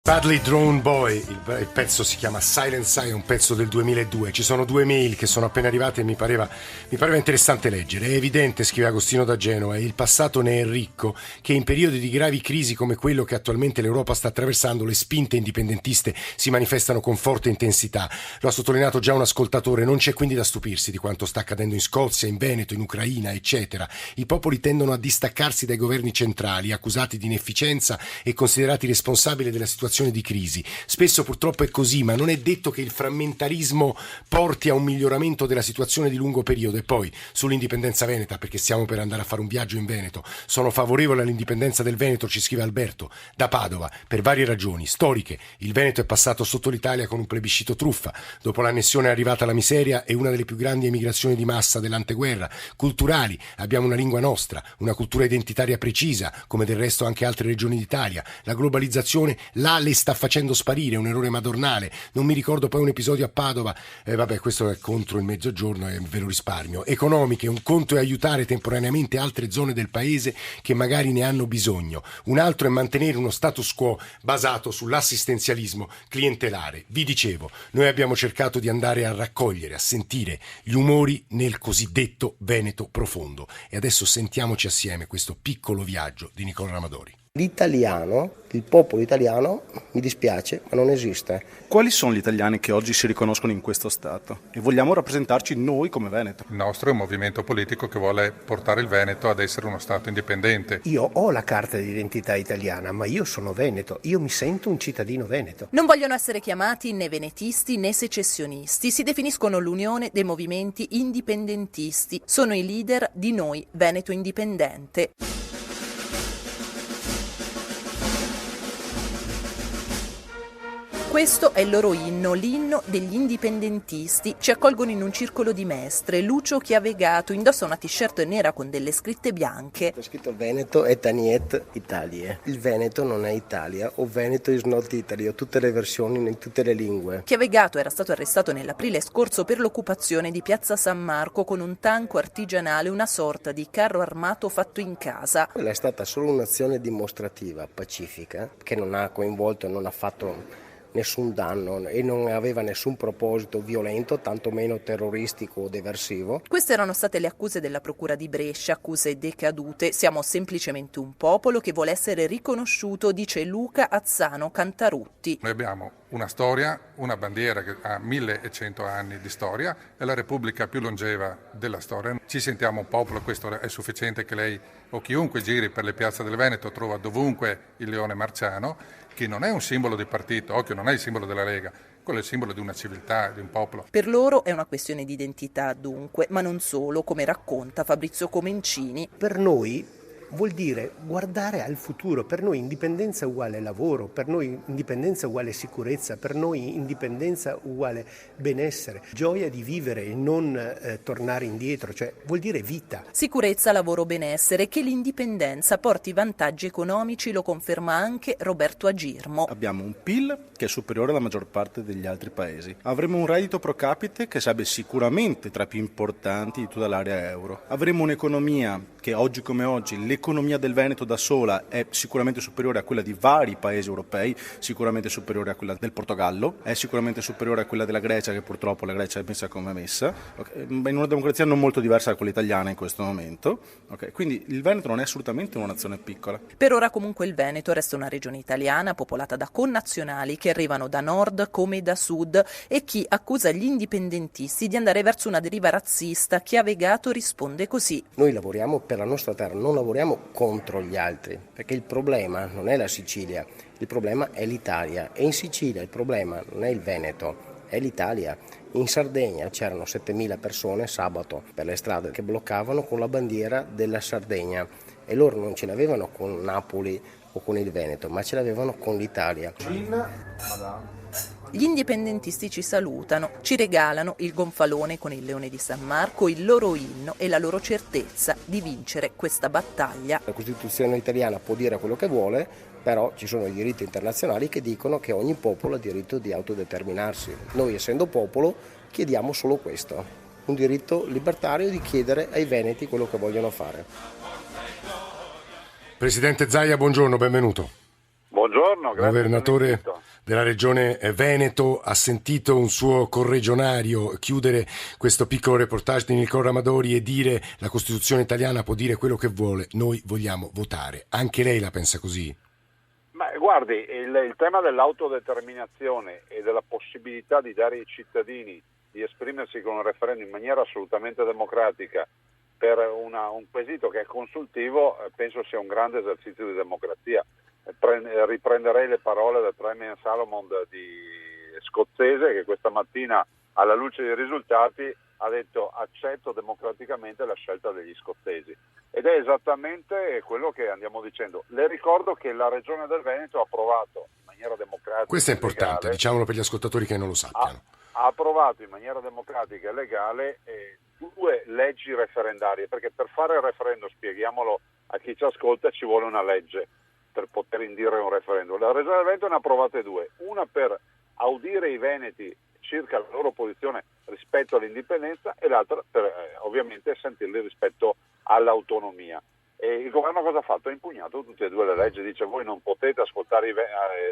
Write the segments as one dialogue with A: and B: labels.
A: Badly Drawn Boy, il pezzo si chiama Silent Sigh, è un pezzo del 2002. Ci sono 2 mail che sono appena arrivate e mi pareva interessante leggere. È evidente, scrive Agostino da Genova, e il passato ne è ricco, che in periodi di gravi crisi come quello che attualmente l'Europa sta attraversando, le spinte indipendentiste si manifestano con forte intensità. Lo ha sottolineato già un ascoltatore, non c'è quindi da stupirsi di quanto sta accadendo in Scozia, in Veneto, in Ucraina, eccetera. I popoli tendono a distaccarsi dai governi centrali, accusati di inefficienza e considerati responsabili della situazione di crisi. Spesso purtroppo è così, ma non è detto che il frammentarismo porti a un miglioramento della situazione di lungo periodo. E poi sull'indipendenza veneta, perché stiamo per andare a fare un viaggio in Veneto, sono favorevole all'indipendenza del Veneto, ci scrive Alberto da Padova, per varie ragioni storiche. Il Veneto è passato sotto l'Italia con un plebiscito truffa, dopo l'annessione è arrivata la miseria e una delle più grandi emigrazioni di massa dell'anteguerra. Culturali, abbiamo una lingua nostra, una cultura identitaria precisa, come del resto anche altre regioni d'Italia. La globalizzazione le sta facendo sparire, un errore madornale. Non mi ricordo poi un episodio a Padova, vabbè, questo è contro il mezzogiorno e ve lo risparmio. Economiche, un conto è aiutare temporaneamente altre zone del paese che magari ne hanno bisogno, un altro è mantenere uno status quo basato sull'assistenzialismo clientelare. Vi dicevo, noi abbiamo cercato di andare a raccogliere, a sentire gli umori nel cosiddetto Veneto profondo, e adesso sentiamoci assieme questo piccolo viaggio di Nicola Ramadori.
B: L'italiano, il popolo italiano, mi dispiace, ma non esiste.
C: Quali sono gli italiani che oggi si riconoscono in questo Stato? E vogliamo rappresentarci noi come Veneto?
D: Il nostro è un movimento politico che vuole portare il Veneto ad essere uno Stato indipendente.
E: Io ho la carta di identità italiana, ma io sono veneto, io mi sento un cittadino veneto.
F: Non vogliono essere chiamati né venetisti né secessionisti, si definiscono l'unione dei movimenti indipendentisti, sono i leader di Noi Veneto Indipendente. Questo è il loro inno, l'inno degli indipendentisti. Ci accolgono in un circolo di mestre. Lucio Chiavegato indossa una t-shirt nera con delle scritte bianche.
B: C'è scritto Veneto e Taniet Italie. Il Veneto non è Italia, o Veneto is not Italy, ho tutte le versioni in tutte le lingue.
F: Chiavegato era stato arrestato nell'aprile scorso per l'occupazione di Piazza San Marco con un tanco artigianale, una sorta di carro armato fatto in casa.
B: Quella è stata solo un'azione dimostrativa, pacifica, che non ha coinvolto e non ha fatto nessun danno e non aveva nessun proposito violento, tantomeno terroristico o diversivo.
F: Queste erano state le accuse della Procura di Brescia, accuse decadute. Siamo semplicemente un popolo che vuole essere riconosciuto, dice Luca Azzano Cantarutti.
D: Noi abbiamo una storia, una bandiera che ha 1100 anni di storia, è la Repubblica più longeva della storia. Ci sentiamo un popolo, questo è sufficiente che lei o chiunque giri per le piazze del Veneto trova dovunque il leone marciano, che non è un simbolo di partito, occhio, non è il simbolo della Lega, quello è il simbolo di una civiltà, di un popolo.
F: Per loro è una questione di identità dunque, ma non solo, come racconta Fabrizio Comencini.
E: Per noi vuol dire guardare al futuro, per noi indipendenza uguale lavoro, per noi indipendenza uguale sicurezza, per noi indipendenza uguale benessere, gioia di vivere e non tornare indietro, cioè vuol dire vita.
F: Sicurezza, lavoro, benessere, che l'indipendenza porti vantaggi economici lo conferma anche Roberto Agirmo.
C: Abbiamo un PIL che è superiore alla maggior parte degli altri paesi. Avremo un reddito pro capite che sarebbe sicuramente tra i più importanti di tutta l'area euro. Avremo un'economia che oggi come oggi, l'economia del Veneto da sola è sicuramente superiore a quella di vari paesi europei, sicuramente superiore a quella del Portogallo, è sicuramente superiore a quella della Grecia, che purtroppo la Grecia è messa come è messa, in una democrazia non molto diversa da quella italiana in questo momento. Quindi il Veneto non è assolutamente una nazione piccola.
F: Per ora comunque il Veneto resta una regione italiana popolata da connazionali che arrivano da nord come da sud, e chi accusa gli indipendentisti di andare verso una deriva razzista, Chiavegato risponde così.
B: Noi lavoriamo per la nostra terra, non lavoriamo contro gli altri, perché il problema non è la Sicilia, il problema è l'Italia, e in Sicilia il problema non è il Veneto, è l'Italia. In Sardegna c'erano 7.000 persone sabato per le strade che bloccavano con la bandiera della Sardegna, e loro non ce l'avevano con Napoli o con il Veneto, ma ce l'avevano con l'Italia.
F: Gli indipendentisti ci salutano, ci regalano il gonfalone con il leone di San Marco, il loro inno e la loro certezza di vincere questa battaglia.
B: La Costituzione italiana può dire quello che vuole, però ci sono i diritti internazionali che dicono che ogni popolo ha diritto di autodeterminarsi. Noi, essendo popolo, chiediamo solo questo, un diritto libertario di chiedere ai veneti quello che vogliono fare.
A: Presidente Zaia, buongiorno, benvenuto.
G: Buongiorno, grazie.
A: Governatore della regione Veneto ha sentito un suo corregionario chiudere questo piccolo reportage di Nicola Amadori e dire: la Costituzione italiana può dire quello che vuole, noi vogliamo votare. Anche lei la pensa così?
G: Beh, guardi, il tema dell'autodeterminazione e della possibilità di dare ai cittadini di esprimersi con un referendum in maniera assolutamente democratica per un quesito che è consultivo, penso sia un grande esercizio di democrazia. Riprenderei le parole del Premier Salomon scozzese, che questa mattina, alla luce dei risultati, ha detto: accetto democraticamente la scelta degli scozzesi, ed è esattamente quello che andiamo dicendo. Le ricordo che la Regione del Veneto ha approvato in maniera democratica,
A: questo è importante,
G: legale,
A: diciamolo per gli ascoltatori che non lo sappiano.
G: Ha approvato in maniera democratica e legale 2 leggi referendarie, perché per fare il referendum, spieghiamolo a chi ci ascolta, ci vuole una legge per poter indire un referendum. La Regione del Veneto ne ha approvate 2, una per audire i veneti circa la loro posizione rispetto all'indipendenza e l'altra per ovviamente sentirli rispetto all'autonomia. E il governo cosa ha fatto? Ha impugnato tutte e 2 le leggi, dice: voi non potete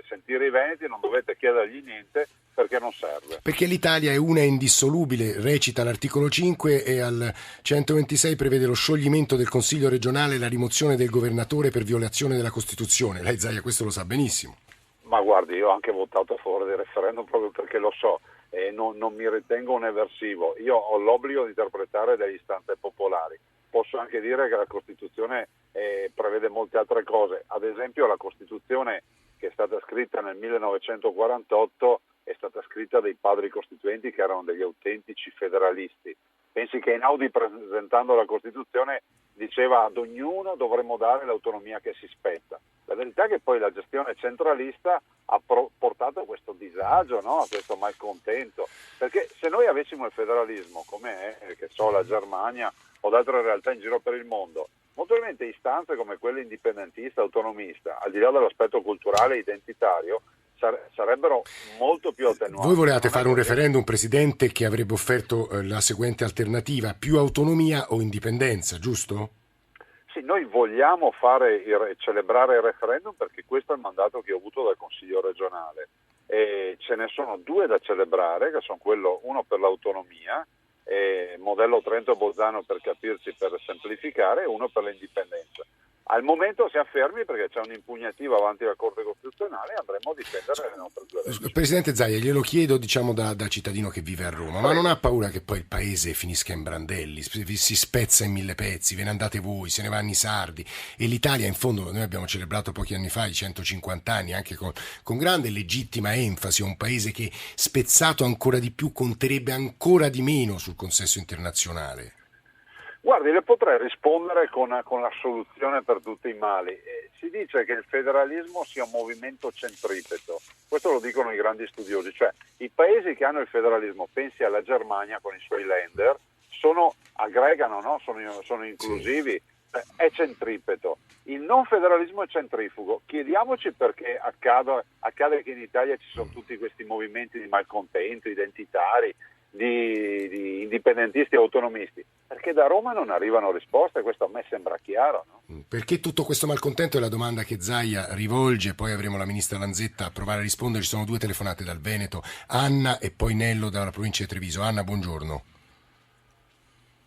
G: sentire i veneti, non dovete chiedergli niente perché non serve.
A: Perché l'Italia è una e indissolubile, recita l'articolo 5, e al 126 prevede lo scioglimento del Consiglio regionale e la rimozione del governatore per violazione della Costituzione. Lei, Zaia, questo lo sa benissimo.
G: Ma guardi, io ho anche votato a favore del referendum proprio perché lo so e non mi ritengo un eversivo. Io ho l'obbligo di interpretare delle istanze popolari. Posso anche dire che la Costituzione prevede molte altre cose. Ad esempio, la Costituzione, che è stata scritta nel 1948, è stata scritta dai padri costituenti, che erano degli autentici federalisti. Pensi che Einaudi, presentando la Costituzione, diceva: ad ognuno dovremmo dare l'autonomia che si spetta. La verità è che poi la gestione centralista ha portato a questo disagio, no? A questo malcontento, perché se noi avessimo il federalismo come è, che so, la Germania o da altre realtà in giro per il mondo, molto probabilmente istanze come quelle indipendentista, autonomista, al di là dell'aspetto culturale e identitario, sarebbero molto più attenuanti.
A: Voi volevate fare un referendum, Presidente, che avrebbe offerto la seguente alternativa: più autonomia o indipendenza, giusto?
G: Sì, noi vogliamo celebrare il referendum perché questo è il mandato che ho avuto dal Consiglio regionale, e ce ne sono 2 da celebrare, che sono uno per l'autonomia, modello Trento-Bolzano per capirci, per semplificare, e uno per l'indipendenza. Al momento siamo fermi perché c'è un'impugnativa avanti alla Corte Costituzionale e andremo a difendere le nostre 2 leggi.
A: Presidente Zaia, glielo chiedo, diciamo, da cittadino che vive a Roma, ma non ha paura che poi il paese finisca in brandelli, si spezza in 1000 pezzi, ve ne andate voi, se ne vanno i sardi, e l'Italia, in fondo, noi abbiamo celebrato pochi anni fa i 150 anni, anche con grande e legittima enfasi, un paese che, spezzato ancora di più, conterebbe ancora di meno sul consesso internazionale?
G: Guardi, le potrei rispondere con la soluzione per tutti i mali. Si dice che il federalismo sia un movimento centripeto, questo lo dicono i grandi studiosi, cioè i paesi che hanno il federalismo, pensi alla Germania con i suoi Länder, aggregano, no? sono inclusivi, è centripeto. Il non federalismo è centrifugo. Chiediamoci perché accade che in Italia ci sono tutti questi movimenti di malcontento, identitari, di indipendentisti e autonomisti, perché da Roma non arrivano risposte. Questo a me sembra chiaro, no?
A: Perché tutto questo malcontento è la domanda che Zaia rivolge, poi avremo la ministra Lanzetta a provare a rispondere. Ci sono 2 telefonate dal Veneto, Anna e poi Nello dalla provincia di Treviso. Anna, buongiorno.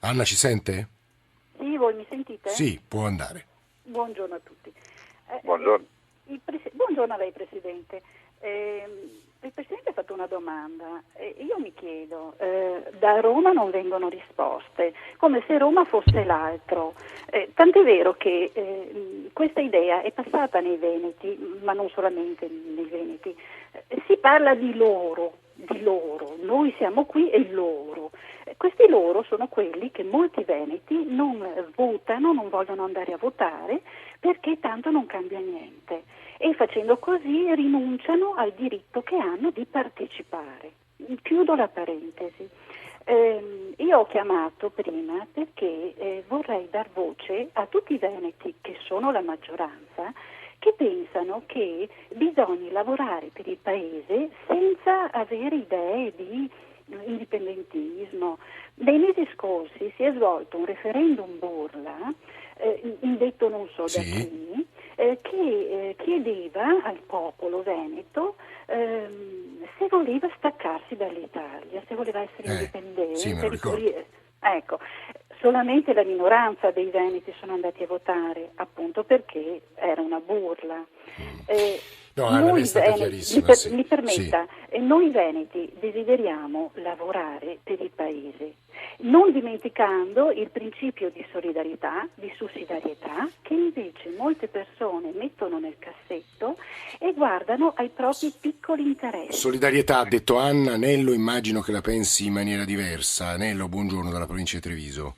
A: Anna, ci sente?
H: Sì, voi mi sentite?
A: Sì, può andare.
H: Buongiorno a tutti.
G: Buongiorno.
H: Buongiorno a lei, Presidente. Il Presidente ha fatto una domanda e io mi chiedo, da Roma non vengono risposte, come se Roma fosse l'altro. Tant'è vero che questa idea è passata nei Veneti, ma non solamente nei Veneti. Si parla di loro, noi siamo qui e loro. Questi loro sono quelli che molti veneti non votano, non vogliono andare a votare perché tanto non cambia niente, e facendo così rinunciano al diritto che hanno di partecipare. Chiudo la parentesi. Io ho chiamato prima perché vorrei dar voce a tutti i veneti, che sono la maggioranza, che pensano che bisogna lavorare per il paese senza avere idee di indipendentismo. Nei mesi scorsi si è svolto un referendum burla, indetto non so da chi, che chiedeva al popolo veneto voleva staccarsi dall'Italia, se voleva essere indipendente.
A: Sì, me lo ricordo.
H: Ecco, solamente la minoranza dei veneti sono andati a votare, appunto perché era una burla.
A: No, Anna, è stata chiarissima.
H: Mi permetta, noi veneti desideriamo lavorare per il paese, non dimenticando il principio di solidarietà, di sussidiarietà, che invece molte persone mettono nel cassetto e guardano ai propri piccoli interessi.
A: Solidarietà, ha detto Anna. Nello, immagino che la pensi in maniera diversa. Nello, buongiorno, dalla provincia di Treviso.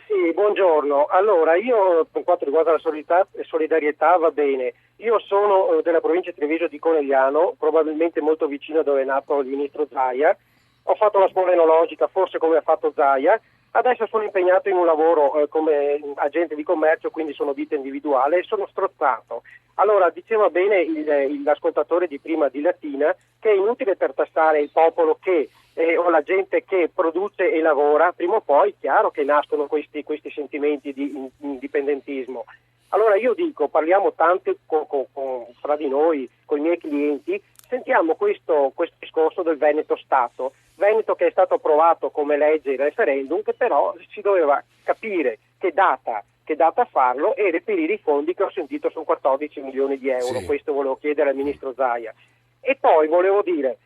I: Sì, buongiorno. Allora, io per quanto riguarda la solidarietà va bene. Io sono della provincia di Treviso di Conegliano, probabilmente molto vicino a dove è nato il ministro Zaia. Ho fatto la scuola enologica, forse come ha fatto Zaia. Adesso sono impegnato in un lavoro come agente di commercio, quindi sono vita individuale e sono strozzato. Allora, diceva bene l'ascoltatore di prima di Latina che è inutile tartassare il popolo che o la gente che produce e lavora, prima o poi chiaro che nascono questi sentimenti di indipendentismo. Allora io dico, parliamo tanto fra di noi, con i miei clienti, sentiamo questo discorso del Veneto Stato, Veneto che è stato approvato come legge il referendum, che però si doveva capire che data farlo e reperire i fondi che ho sentito sono 14 milioni di euro, sì. Questo volevo chiedere al ministro Zaia. E poi volevo dire,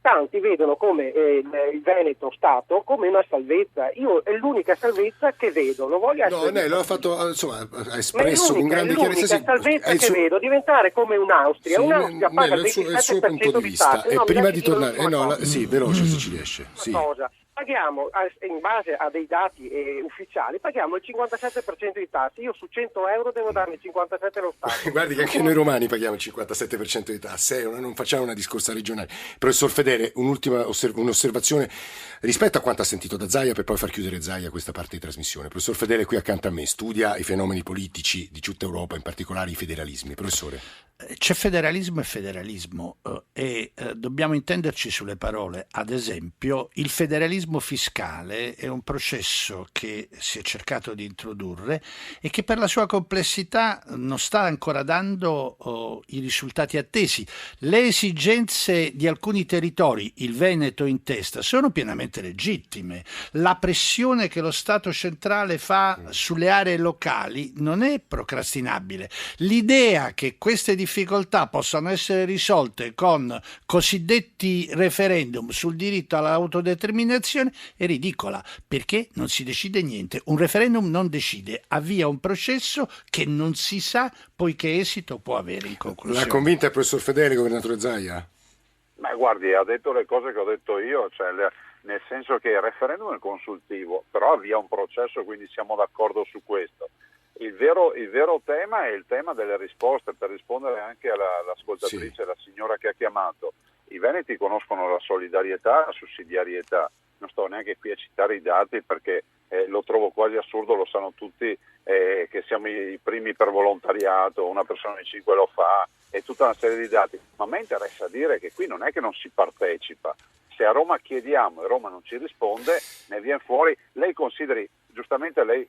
I: tanti vedono come il Veneto Stato come una salvezza. Io è l'unica salvezza che vedo. Lo voglio essere.
A: No, lo ha fatto, insomma, ha espresso con grande chiarezza.
I: È l'unica salvezza che vedo diventare come un'Austria.
A: Sì,
I: Un'Austria paga il
A: suo punto di vista. E prima di tornare, sì, veloce se ci riesce. Sì.
I: Cosa? Paghiamo, in base a dei dati ufficiali, paghiamo il 57% di tasse. Io su 100 euro devo darne 57 allo Stato.
A: Guardi che anche noi romani paghiamo il 57% di tasse, non facciamo una discorsa regionale. Professor Fedele, un'ultima un'osservazione rispetto a quanto ha sentito da Zaia, per poi far chiudere Zaia questa parte di trasmissione. Professor Fedele qui accanto a me studia i fenomeni politici di tutta Europa, in particolare i federalismi. Professore.
J: C'è federalismo e federalismo e dobbiamo intenderci sulle parole. Ad esempio, il federalismo fiscale è un processo che si è cercato di introdurre e che per la sua complessità non sta ancora dando i risultati attesi. Le esigenze di alcuni territori, il Veneto in testa, sono pienamente legittime. La pressione che lo Stato centrale fa sulle aree locali non è procrastinabile. L'idea che queste difficoltà possano essere risolte con cosiddetti referendum sul diritto all'autodeterminazione è ridicola, perché non si decide niente. Un referendum non decide, avvia un processo che non si sa poi che esito può avere in conclusione.
A: L'ha convinta il professor Fedele, governatore Zaia?
G: Ma guardi, ha detto le cose che ho detto io, cioè nel senso che il referendum è consultivo, però avvia un processo, quindi siamo d'accordo su questo. Il vero tema è il tema delle risposte, per rispondere anche all'ascoltatrice, sì. La signora che ha chiamato. I veneti conoscono la solidarietà, la sussidiarietà. Non sto neanche qui a citare i dati perché lo trovo quasi assurdo, lo sanno tutti che siamo i primi per volontariato, una persona in 5 lo fa e tutta una serie di dati. Ma a me interessa dire che qui non è che non si partecipa. Se a Roma chiediamo e Roma non ci risponde, ne viene fuori. Lei consideri, giustamente lei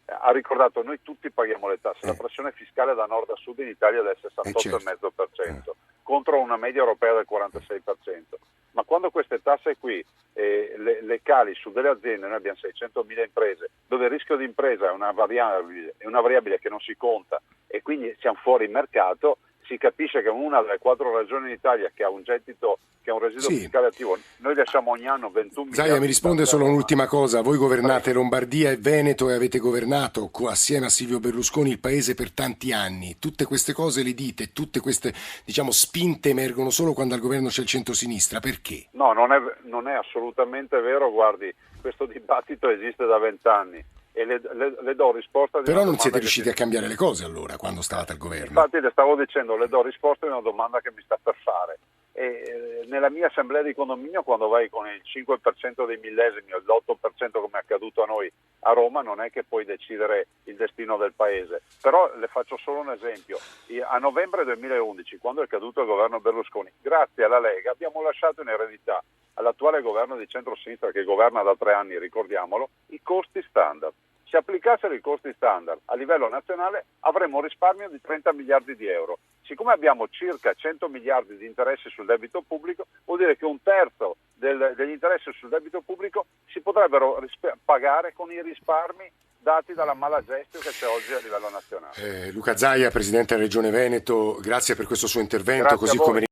G: ha ricordato, noi tutti paghiamo le tasse, la pressione fiscale da nord a sud in Italia è del 68,5%, contro una media europea del 46%. Ma quando queste tasse qui le cali su delle aziende, noi abbiamo 600.000 imprese, dove il rischio di impresa è una variabile che non si conta e quindi siamo fuori mercato, si capisce che una delle 4 regioni in Italia che ha un gettito, che ha un residuo fiscale attivo, noi lasciamo ogni anno 21 miliardi.
A: Zaia, mi risponde solo un'ultima cosa. Voi governate Lombardia e Veneto e avete governato assieme a Silvio Berlusconi il paese per tanti anni. Tutte queste cose le dite, tutte queste spinte emergono solo quando al governo c'è il centrosinistra. Perché?
G: No, non è assolutamente vero. Guardi, questo dibattito esiste da 20 anni. E le do risposta di
A: però non siete riusciti a cambiare le cose allora quando stavate al governo.
G: Infatti le stavo dicendo, le do risposta di una domanda che mi sta per fare. Nella mia assemblea di condominio, quando vai con il 5% dei millesimi o l'8% come è accaduto a noi a Roma, non è che puoi decidere il destino del paese. Però le faccio solo un esempio. A novembre 2011, quando è caduto il governo Berlusconi, grazie alla Lega abbiamo lasciato in eredità all'attuale governo di centrosinistra che governa da 3 anni, ricordiamolo, i costi standard. Se applicassero i costi standard a livello nazionale avremmo un risparmio di 30 miliardi di euro. Siccome abbiamo circa 100 miliardi di interessi sul debito pubblico, vuol dire che un terzo degli interessi sul debito pubblico si potrebbero pagare con i risparmi dati dalla mala gestione che c'è oggi a livello nazionale.
A: Luca Zaia, Presidente della Regione Veneto, grazie per questo suo intervento,
G: Grazie
A: così
G: a voi.
A: come